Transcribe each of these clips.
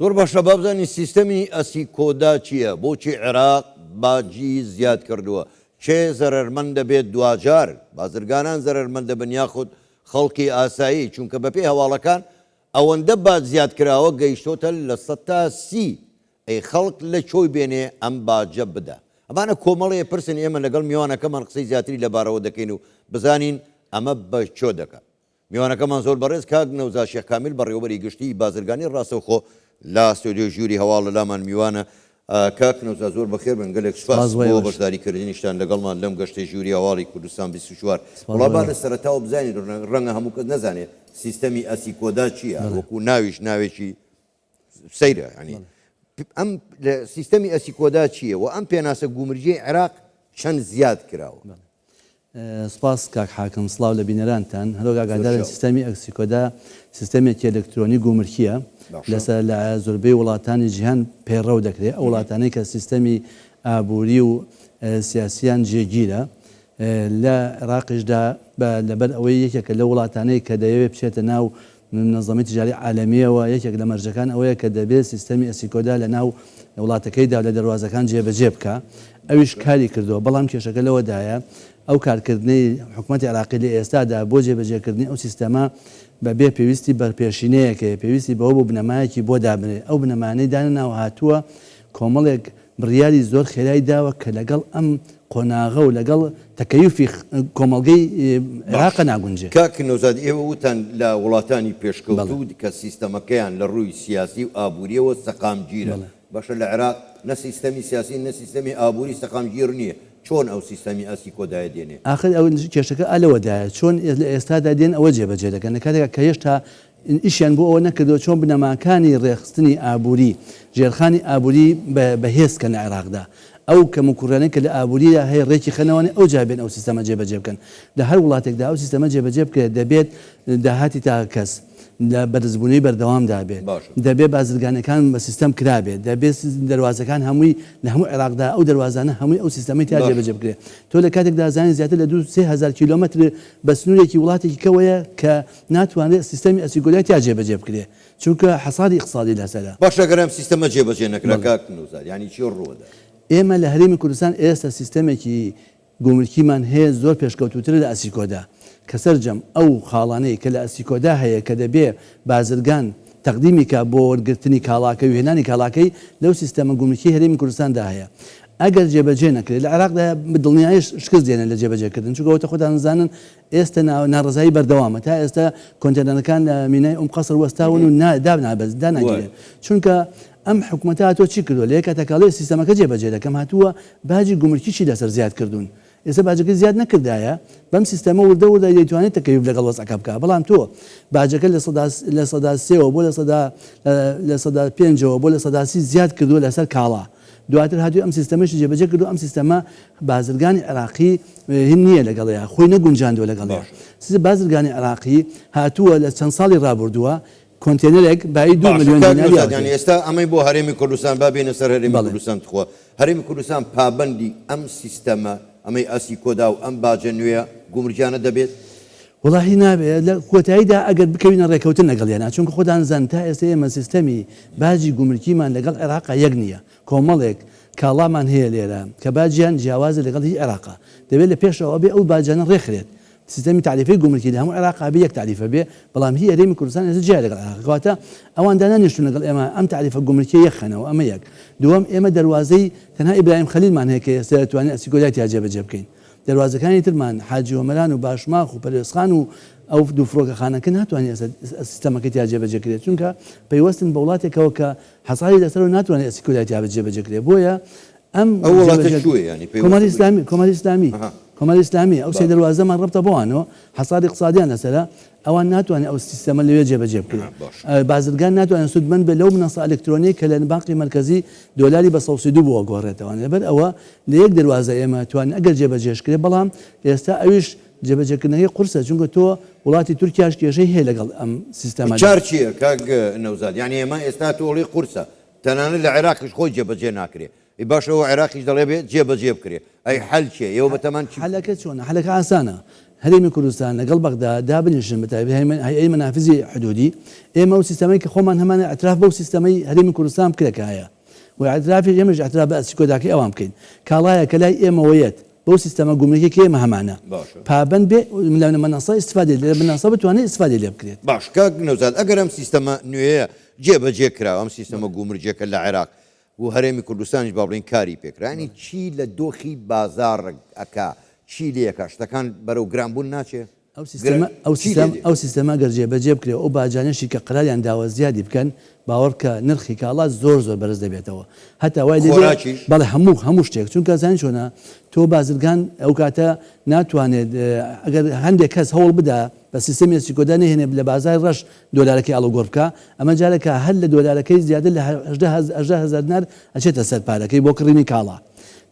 زۆر باشە بابزانین سیستەمی ئەسیکۆدا چییە؟ بۆچی عێراق باجی زیاد کردووە؟ چێ زەرەرمەند دەبێت دوجار؟ بازرگانان زەرەرمەند دەبن یاخود خەڵکی ئاسایی، چونکە بەپێی هەواڵەکان ئەوەندە باج زیاد کراوە گەیشتۆتە لە 130. ئەی خەڵک لە چۆی بێنێ ئەم باجە بدە. ئەمانە کۆمەڵەیە پرسن ئێمە لەگەڵ میوانەکەمان قسەی زیاتری لەبارەوە دەکەین و بزانین ئەمە بە چۆ دەکات. میوانەکەمان زۆر بەڕێز کاک نەوزاد شێخ کامیل بەڕێوەبەری گشتی بازرگانی ڕاستەوخۆ لا ستۆدیۆ ژووری هەواڵ لە لامان میوانە. کاک نەوزاد زۆر بەخێر بن، گەلێک سوپاس بۆ بەشداریکردنیشتان لەگەڵمان لەم گەشتەی ژووری هەواڵی کوردستان 24. وڵا لە سەرەتاوە بزانین ڕەنگە هەموو کەس نەزانێت سیستەمی ئەسیکۆدا چییە، وەکو ناویش ناوێکی سەیرە. ینی ئەم سیستەمی ئەسیکۆدا چییە و ئەم پێناسە گومرجی عێراق چەند زیاد کراوە؟ سپاس کاک حاکم، سڵاو لە بینەرانتان. هەرۆگاگادارن سیستەمی ئەسیکۆدا سیستەمێکی ئەلکترۆنی گومرکیە لەسەر لە زۆربەی وڵاتانی جیهان پەیڕەو دەکرێت. ئەو وڵاتانەی کە سیستەمی ئابووری و سیاسیان جێگیرە لە عێراقیشدا لەبەر ئەوەی یەکێکە لە وڵاتانەی کە دەیەوێت بچێتە ناو منظەمەی تیجاری عالەمیەوە، یەکێک لە مەرجەکان ئەوەیە کە دەبێت سیستەمی ئەسیکۆدا لە ناو وڵاتەکەیدا لە دەواازەکان جێبەجێ بکە. ئەویش کاری کردەوە، بەڵام کێشەکە لەوەدایە ئەو کارکردنی حکوومەتی عێراقی لە ئێستادا بۆ جێبەجێکردنی ئەو سیستەمە بەبێ پێویستی بەرپێشینەیەکە پێویستی بەوە بۆ بنەمایەکی بۆ دابنێت. ئەو بنەمانەی دانەناو هاتووە کۆمەڵێک بڕیاری زۆر خێرایی داوە کە لەگەڵ ئەم قۆناغە و لەگەڵ تەکەیوفی کۆمەڵگەی عێراقە ناگونجێ. کاک نەوزاد ئێوە وتان لە وڵاتانی پێشکەوتوو کە سیستەمەکەیان لە ڕووی سیاسی و ئابووریەوە سەقامگیرە. باشە لە عێراق نە سیستەمی سیاسی نە سیستەمی ئابووری سەقامگیر نییە. چۆن ئەو سیستەمی ئەسیکۆدایە دێنێ؟ ئاخر ئەو کێشەکە ئەلەوەدایە چۆن لە ئێستادا دێن ئەوە جێبەجێ دەکەن. کاتێکە کە هێشتا ئیشیان بۆ ئەوە نەکردەوە چۆن بنەماکانی ڕێخستنی ئابووری ژێرخانی ئابووری بەهێزکە لە عێراقدا. ئەو کە مکوڕانەی کە لە ئابووریدا هەیە ڕێکی خەنەوەی ئەو جابێن ئەو سیستەمە جێبەجێ بکەن. لە هەر وڵاتێکدا ئەو سیستەمە جێبەجێ بکرێت دەبێت داهاتی تا کەس لە بەرزبوونی بەردەوام دابێت، دەبێت بازرگانەکان بە سیستەم کرابێت، دەبێت دەواازەکان هەمووی لە هەموو عێراقدا ئەو دەواازانە هەمووی ئەو سیستەمی تا جێبەجێ بکرێت. تۆ لە کاتێکدا زانانی زیاتر لە 2-3,000 کیلۆمەتر بە سنوورێکی وڵاتێکی کەوەیە کە ناتوانێت سیستەمی ئەسیکۆدای تا جێبەجێ بکرێت چونکە حەسادی اقتصادی لەسەرە. باشە گەرم سیستەمە جێبەجێ نەکرا کاک نەوزاد، یعنی چی ڕووەدا؟ ئێمە لە هەرێمی کوردستان ئێستا سیستەمێکی گومرکیمان هەیە زۆر پێشکەوتوتر لە ئەسیکۆدا کە سەرجەم ئەو خاڵانەی کە لە ئەسیکۆدا هەیە کە دەبێ بازرگان تەقدیمی کە بۆ وەرگرتنی کاڵاکەی و هێنانی کاڵاکەی لەو سیستەمە گومرکی هەرێمی کوردستاندا هەیە. ئەگەر جێبەجێ نەکرێت لە عێراقدا دڵنیایش شکست دێنێت لە جێبەجێکردن، چونکەوەتە خۆتان زانن ئێستا ناڕزایی بەردەوامە، تا ئێستا کۆنتێنەرەکان لە مینای قەسر وەستاون و داناگیرێن چونکە ئەم حکوومەتە هاتووە چی کردووە لە یەکە تەکاڵی سیستەمەکە جێبەجێ دەکەم هاتووە باجی گومرکیشی لەسەر زیاد کردوون. ئێستا باجەکە زیاد نەکردایە بەم سیستەمە وردە دەیتوانێت تەکەیف لەگەڵ وەزعەکە بکە، بەڵام تۆ باجەکە لە 3%ەوە بۆ لە 5%ەوە بۆ لە 30% زیاد کردووە لەسەر کاڵا. دواتر هاتووی ئەم سیستەمەشی جێبەجێ کردو. ئەم سیستەمە بازرگانی عێراقی هین نییە لەگەڵەیە، خۆی نەگونجاندووە لەگەڵەیە. بازرگانی عێراقی هاتووە لە چەند ساڵی ڕابردووە کۆنتێنەرێک بای 2 ملیۆن دیناری. یعنی ئێستا ئەمەی بۆ هەرێمی کوردستان با بێنە سەر هەرێمی کوردستان بخۆ. هەرێمی کوردستان پابەندی ئەم سیستەمە ئەمەی ئەسیکۆدا و ئەم باجە نوێیە گومرجانە دەبێت؟ وڵاهی نابێت لە کۆتاییدا ئەگەر بکەوینە ڕێکەوتن لەگەڵیانە، چونکە خۆتان زان تا ئێستا ئێمە سیستەمی باجی گومرکیمان لەگەڵ عێراقا یەک نییە. کۆمەڵێک کاڵامان هەیە لێرە کە باجیان جیاوازە لەگەڵ هی عێراقا، دەبێت لە پێشەوە بێ ئەو باجانە ڕێکخرێت. سیستەمی تعریفی گومرکی لە هەموو عێراقا بێ یەک تعریفە بێ، بەڵام هی هەرێمی کوردستان ئێستا جیا لەگەڵ عێراق کەواتە ئەوان دانانیشتون لەگەڵ ئێمە ئەم تعریفە گومرکی یەخەنەوە. ئەمە یەک. دووەم ئێمە دەواازەی تەنها ئیبراهیم خەلیلمان هەیە کە ئێستا دەتوانێت ئەسیکۆدای تا جێبەجێ بکەین. دەواازەکانی ترمان حاجی وەمەران و باشماخ و پەرێزخان و ئەو دوو فرۆکەخانەکە ناتوانێت سیستەمەکەی تا جێبەجێ کرێت چونکە پەیوەستن بە وڵاتێکەوە کە حەساری لەسەر ناتوانێت ئەسیکۆدای تا جێبەجێ کرێت. بۆیە ئەم کۆمەڵی ئیسلامی ئەو سێ دەواازەمان ڕەبتە بۆوانەوە حەساری اقتصادیان لەسەرە ئەوان ناتوانێت ئەو سیستەمە لەوێ جێبەجێ بکرێت. بازرگان ناتوانێت سودمەند بێت لەو منەسە ئەلکترۆنیک کە لە بانقی مرکزی دۆلاری بە 132 بۆ گۆڕێتەوە. لەبەر ئەوە لە یەک دەواازە ئێمە توانین ئەگەر جێبەجێش کرێت، بەڵام ئێستا ئەویش جێبەجێکردنەکەی قورسە چونکە تۆ وڵاتی تورکیاش کێشەی هەیە لەگەڵ ئەم سیستەمە. چار چییە کاک نەوزاد؟ یعنی ئێمە ئێستا تۆڵی قورسە تەنانەت لە عێراقیش خۆی جێبەجێ ناکرێت، باشەوە عێراقیش دەڵێ بێت جێبەجێ بکرێت. ئەی حەل چیە؟ ئێوە بەتەمان حەلەکە چۆنە؟ حەلەکە ئاسانە. هەرێمی کوردستان لەگەڵ بەغدا دابنیشن بەتایبەتی هەیئەی مەنافزی حدودی ئێمە و سیستەمەی کە خۆمان هەمانە ئەتراف بەو سیستەمەی هەرێمی کوردستان بکرێکە هەیە و ئەترافی ئێمەش ئەتراف بە ئەسیکۆداکەی ئەوان بکەین کاڵایە کە لای ئێمەوەیەت بەو سیستەمە گومرگێکی ئێمە هەمانە پابند بێ لە مەناسە ئیسفادێ لە مەناسە بتوانێت ئیسفادێ لێ بکرێت باش کاک نەوزاد ئەگەر ئەم سیستەمە نوێیە جێبەجێ کراوە ئەم سیستەمە گومرجێکە لە عێراق و هەرێمی کوردستانیش با بڵین کاری پێکرانی چی لە دۆخی بازار ئەکا چی لێکە شتەکان بەرەو گرانبوون ناچێ ئەو سیستەما گەرجێ بەجێ بکرێ ئەو باجانشی کە قراریان داوە زیادی بکەن باوەڕ کە نرخی کاڵات زۆر بەرز دەبێتەوە هەتا وای بەڵێ هەموو شتێک چونکە زان چۆنە تۆ بازرگان ئەو کاتە ناتوانێت ئەگەر هەندێک کەس هەوڵ بدا بە سیستەمی ئەسیکۆدا نهێنێ لە بازار ڕەش دۆلارەکەی ئەڵۆگۆڕ بکە ئەمە جارێکە هەر لە دۆلارەکەی زیاتر لە 18,000 دینار ئەچێتە سەر پارەکەی بۆ کڕینی کاڵا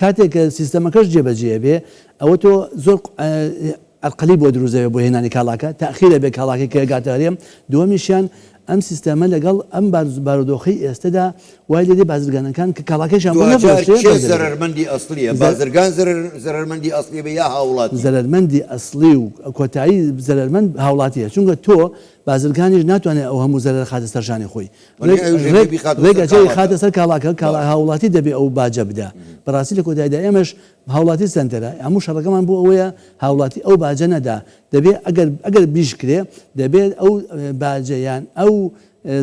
کاتێک کە سیستەمەکەش جێبەجێ بێ ئەوە تۆ زۆر ئەقلی بۆ دروزەوە بۆ هێنانی کاڵاکە تاخیرە بێ کاڵاکەی کە گاتەرێم دووەمیشیان ئەم سیستەمە لەگەڵ ئەم بارودۆخی ئێستادا وای لێ بازرگانەکان کە کاڵاکەیشان زەرمەندی ئەسلیە بازرگان زەرمەندی ئەسلی بە یا هاوڵات زەرمەندی ئەسلی و کۆتایی زەرمەند هاوڵاتیە چونکە تۆ بازرگانیش ناتوانێت ئەو هەموو زەرەر خاتە سەرشانی خۆی ڕێگەچەی خاتە سەر کاڵاکە کاڵا هاوڵاتی دەبێ ئەو باجە بدە بەڕاستی لە کۆتاییدا ئێمەش هاوڵاتی سنتەرە هەموو شەڕەکەمان بۆ ئەوەیە هاوڵاتی ئەو باجە نەدا دەبێت ئەگەر بیشکرێ دەبێت ئەو باجەیان ئەو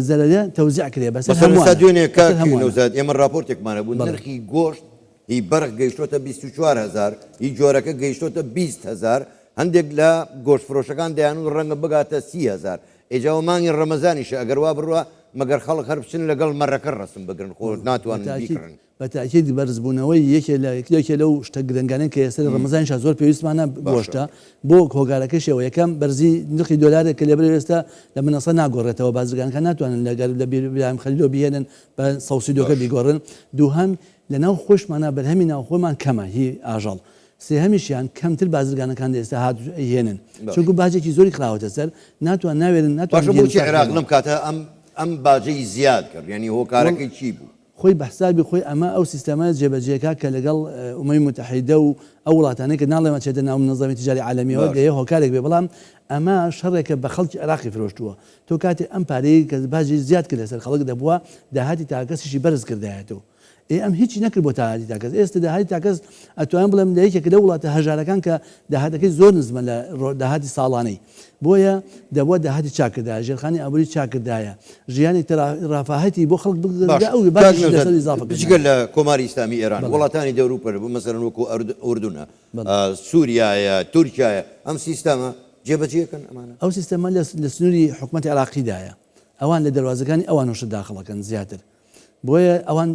زەرەرە تەوزیع کرێ بەسەر دوێنێ کاکەوزاد ئێمە راپۆرتێکمانە بوو نرخی گۆشت هی بەرق گەیشتۆتە 24,000 هی جۆرەکە گەیشتۆتە 20,000 هەندێک لە گۆشت فرۆشەکان دەیان و ڕەنگە بگاتە 30,000 ئێجاوە مانگی ڕەمەزانیشە ئەگەر وا بڕوە مەگەر خەڵک هەر بچن لەگەڵ مەڕەکە ڕەسم بگرن خۆ ناتوانن بیکڕن بەتاکید بەرزبوونەوەی یەکێ لەو شتە گرنگانەی کە ئێستا ڕەمەزانیشە زۆر پێویستمانە گۆشتە بۆ هۆگارەکەشەوە یەکەم بەرزی نرخی دۆلارێک کە لێبەر ئێستا لە منەسە ناگۆڕێتەوە بازرگانەکان ناتوانن لەگەر لە بیرام خەلیلۆ بهێنن بە سەوسیدۆکە بیگۆڕن دووهەم لە ناو خۆشمانە بەرهەمی ناوخۆمان کەمە هی ئاژەڵ سێهەمیشیان کەمتر بازرگانەکان ئێستا هاتهێنن چونکە باجێکی زۆری خراوەتە سەر ناتوانێن بۆچی عێراق لەم کاتە ئەم باجەی زیاد کرد ینی هۆکارەکەی چی بوو خۆی بەحسابی خۆی ئەمە ئەو سیستەمە جێبەجێکە کە لەگەڵ ئومەی متحیدە و ئەو وڵاتانەی کە ناڵێمە چێتە ناو منظەمی تیجاری عالەمیەوە دەیە هۆکارێک بێ بەڵام ئەمە شەڕێکە بە خەڵکی عێراقی فرۆشتووە تۆ کاتێ ئەم پارەی کە باجی زیاد کرد لەسەر خەڵک دەبووە داهاتی تاکەسیشی بەرز کردایەتەوە ئەم هیچی نەکرد بۆ داهاتی تاکەس ئێستا داهاتی تاکەس ئەتوانم بڵێم لە یەکێک لە وڵاتە هەژارەکان کە داهاتەکەی زۆر نزمە لە داهاتی ساڵانەی بۆیە دەبووە داهاتی چاکردایە ژێرخانی ئابووری چاکردایە ژیانی ڕافاهەتی بۆ خەڵک بگە لە کۆماری ئیسلامی ئێران وڵاتانی دەوروپە بوو مەسەرەن وەکو ئوردونە سووریایە تورکایە ئەم سیستەمە جێبەجێکن ئەمانە ئەو سیستەمە لە سنووری حکوومەتی عێراقیدایە ئەوان لە دەواازەکانی ئەوانش داخڵەکەن زیاتر بۆیە ئەوان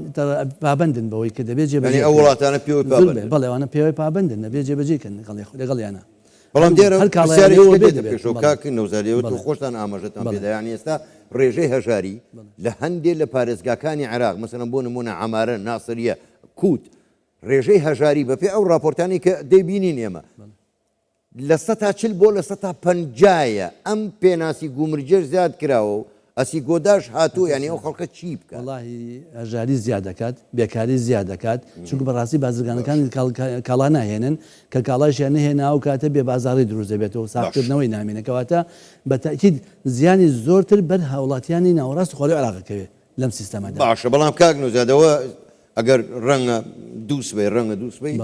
پابندن بەوەی کە دەبێت جێبەجێ ئەو وڵاتانە پێوە بەڵێ ئەوانە پێوەی پابندن نەبێت جێبەجێکن لەگەڵیانە بەڵام کاکی نەوزاریەوە تو خۆشتان ئاماژەتان پێدایانی ئێستا ڕێژەی هەژاری لە هەندێک لە پارێزگاکانی عێراق مەسەڵەن بۆ نمونە عەمارە ناسریە کووت ڕێژەی هەژاری بەپێ ئەو راپۆرتانی کە دەیبینین ئێمە لە 140 بۆ لە 150 ئەم پێناسی گومرجێر زیاد کراوە و ئەسی گۆداش هاتوو ینی ئەو خەڵکە چی بکە وڵاهی هەژاری زیاد دەکات بێکاری زیاد دەکات چونکە بەڕاستی بازرگانەکان کاڵا ناهێنن کە کاڵاشیان نهێنا و کاتە بێ بازاری دروست دەبێتەوە ساختکردنەوەی نامێنەکەواتە بە تاکید زیانی زۆرتر بەر هاوڵاتیانی ناوەڕاست خۆری عێراقەکەوێت لەم سیستەمەدا باشە بەڵام کاک نوزادەوە ئەگەر ڕەنگە دووسبەی ڕەنگە دووسبەی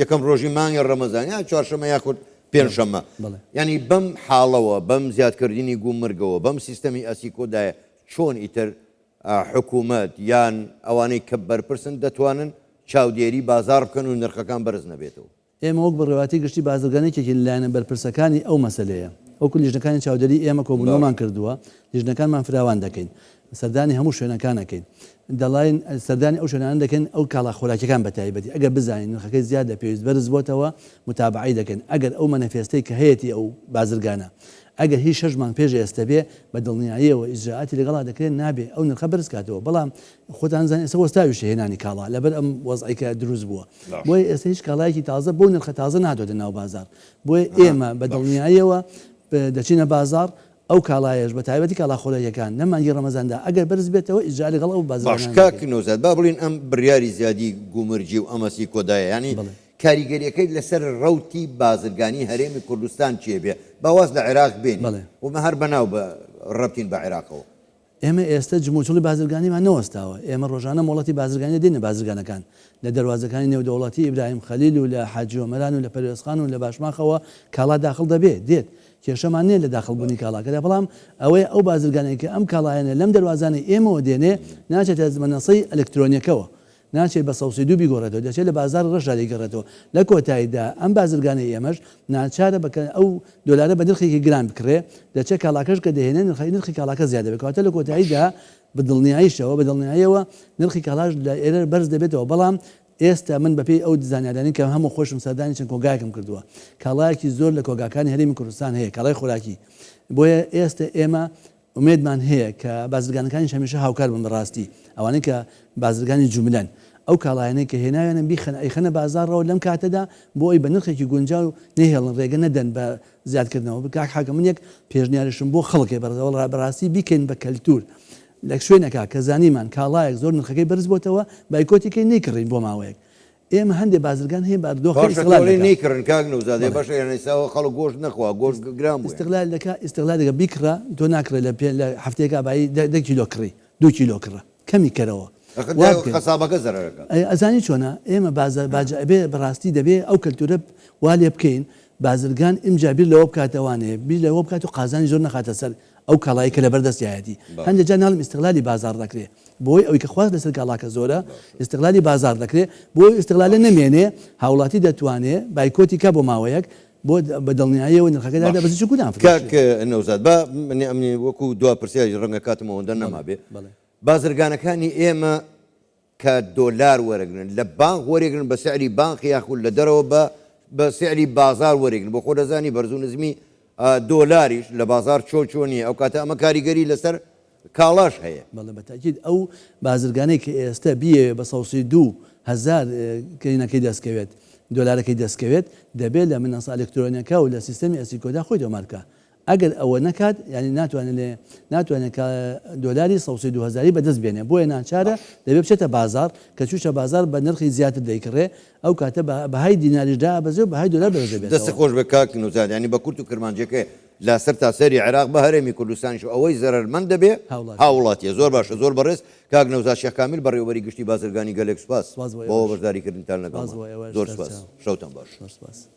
یەکەم ڕۆژی مانگی ڕەمەزان یا چوارشەمە یاخود پێنجشەمە ینی بەم حاڵەوە بەم زیادکردنی گومرگەوە بەم سیستەمی ئەسیکۆدایە چۆن ئیتر حکوومەت یان ئەوانەی کە بەرپرسن دەتوانن چاودێری بازار بکەن و نرخەکان بەرز نەبێتەوە ئێمە وەک بڕێواتی گشتی بازرگانێکێکی لایەنە بەرپرسەکانی ئەو مەسلەیە ئەوکو لیژنەکانی چاودێری ئێمە کۆبوونەوەمان کردووە لیژنەکانمان فراوان دەکەین سەردانی هەموو شوێنەکانەکەین دەڵین سەردانی ئەو شوێنانە دەکەن ئەو کاڵا خۆراکیەکان بە تایبەتی ئەگەر بزانین نرخەکەی زیاد لە پێویست بەرز بۆتەوە متابعی دەکەن ئەگەر ئەو مەنەفێستەی کە هەیەی ئەو بازرگانە ئەگەر هیچ 6 مانگ پێش ئێستا بێ بە دڵنیاییەوە ئیجراعاتی لەگەڵا دەکرێت نابێ ئەو نرخە بەرز کاتەوە بەڵام خۆتان زانین ئێستا وەستاویش هێنانی کاڵا لەبەر ئەم وەزعیکە دروست بووە بۆیە ئێستا هیچ کاڵایەکی تازە بۆ نرخە تازە نادۆتە ناو بازار بۆیە ئێمە بە دڵنیاییەوە دەچینە بازار ئەو کاڵایەش بە تایبەتی کاڵا خۆراکیەکان نەمانگی ڕەمەزاندا ئەگەر بەرز بێتەوە ئیجرا لەگەڵ ئەو بازار باش کاک نۆزاد با بڵین ئەم بڕیاری زیادی گومرجی و ئەمەسی کۆدایە ینی کاریگەریەکەی لەسەر ڕەوتی بازرگانی هەرێمی کوردستان چێ بێ باواز لە عێراق بێن ومە هەر بەناو بە ڕەبتین بە عێراقەوە ئێمە ئێستا جموچڵی بازرگانیمان نەوەستاوە ئێمە ڕۆژانە مۆڵەتی بازرگانی دێنە بازرگانەکان لە دەواازەکانی نێودەوڵەتی ئیبراهیم خەلیل و لە حاجی ئۆمەران و لە پەروێزخان و لە باشماخەوە کاڵا داخل دەبێت دێت کێشەمان نێ لە داخڵبوونی کاڵاکەدا بەڵام ئەوەی ئەو بازرگانێککە ئەم کاڵایەنە لەم دەواازانەی ئێمەوە دێنێ ناچێتە مەنەسەی ئەلکترۆنیەکەوە ناچێت بە سەوسی دوو بیگۆڕێتەوە دەچێت لە بازار ڕەشدا دەیگەڕێتەوە لە کۆتاییدا ئەم بازرگانەی ئێمەش ناچارە بکە ئەو دۆلارە بە نرخێکی گران بکرێ دەچێت کاڵاکەش کە دەهێنێ نرخی کاڵاکە زیادە بکاتە لە کۆتاییدا بدڵنیاییشەوە بە دڵنیاییەوە نرخی کاڵاش لە ئێرە بەرز دەبێتەوە بەڵام ئێستا من بەپێی ئەو دزانیادانی کە هەموو خۆشم سەردانی چەند کۆگایکم کردووە کاڵایەکی زۆر لە کۆگاکانی هەرێمی کوردستان هەیە کاڵای خۆراکی بۆیە ئێستا ئێمە ئومێدمان هەیە کە بازرگانەکانی هەمیشە هاوکار بن بەڕاستی ئەوانەی کە بازرگانی جوملەن ئەو کاڵایەنەی کە هێناوێنە ئەیخەنە بازارڕەوە لەم کاتەدا بۆ ئەوی بە نرخێکی گونجاو نەهێڵن ڕێگە نەدەن بە زیادکردنەوە بکاک حاکە من یەک پێشنیارشم بۆ خەڵکی بەرزەوە بەڕاستی بیکەین بە کەلتور لە شوێنەکە کە زانیمان کاڵایەک زۆر نرخەکەی بەرز بۆتەوە بایکۆتیکەی نەیکڕین بۆ ماوەیەک ئێمە هەندێک بازرگان هەیە بەدۆخی نەیکردن کاک نەوزادێ بەش ێنەساوە خەڵک گۆشت نەخوا گۆشت گرام ئیستقلال دەکا ئیستقلال دەکە بیکڕە تۆ ناکرێت لە هەفتەیەکە بای 10 کیلۆ کڕی 2 کیلۆ کڕە کەمی کەرەوە خەسابەکە زەرەکە ئەزانی چۆنە ئێمە باجبێ بەڕاستی دەبێ ئەو کەلتورە وا لێ بکەین بازرگان ئیمجا بیر لەوە بکاتەوانێ بیر لەوە بکات و قازانی زۆر نەخاتە سەر ئەو کاڵایی کە لە بەردەستیایەتی هەندێک جا ناڵم ئیستقلالی بازار دەکرێت بۆی ئەوی کە خواست لەسەر کاڵاکە زۆرە ئیستقلالی بازار دەکرێت بۆی ئیستقلالە نەمێنێ هاوڵاتی دەتوانێت بایکۆتی کە بۆ ماوەیەک بۆ بەدڵنیاییەوە نرخەکەدا دەبەزی کودام کاک نەوزاد بە منی ئەمنی وەکو دوا پرسیاری ڕەنگە کاتمەوەندە نەما بێ بازرگانەکانی ئێمە کە دۆلار وەرەگرن لە بانک وەرەگرن بە سعری بانقی یاخود لە دەرەوە بە سعری بازار وەرەگرن بۆ خۆ دەزانی بەرزوو نزمی دۆلاریش لە بازار چۆنیە ئەو کاتە ئەمە کاریگەری لەسەر کاڵاش هەیە بەڵێ بەتاکید ئەو بازرگانەی کە ئێستا بیێ بە 200,000 کەینەکەی دەستکەوێت دۆلارەکەی دەستکەوێت دەبێت لە منەسا ئەلکترۆنیەکە و لە سیستەمی ئەسیکۆدا خۆی دۆمارکە ئەگەر ئەوە نەکات ینی ناتوانێت دۆلاری 200,000 بەدەست بێنێ بۆیە ناچارە دەبێت بچێتە بازار کە چوشە بازار بە نرخی زیاتر دەیکڕێ ئەو کاتە بەهای دیناریشدا بەزێ و بەهای دۆلار بەدەست دەست خۆش بە کاک نوزاد ینی بە کورت و کرمانجەکە لاسەر تاسەری عێراق بە هەرێمی کوردستانیش ئەوەی زەرمەند دەبێ هاوڵاتیە زۆر باشە زۆر بەڕێز کاک نەوزاد شێخ کامیل بەڕێوەبەری گشتی بازرگانی گەلێک سوپاس بۆ بەشداریکردنتان لەگەڵ زۆر سپاس شەوتان باش.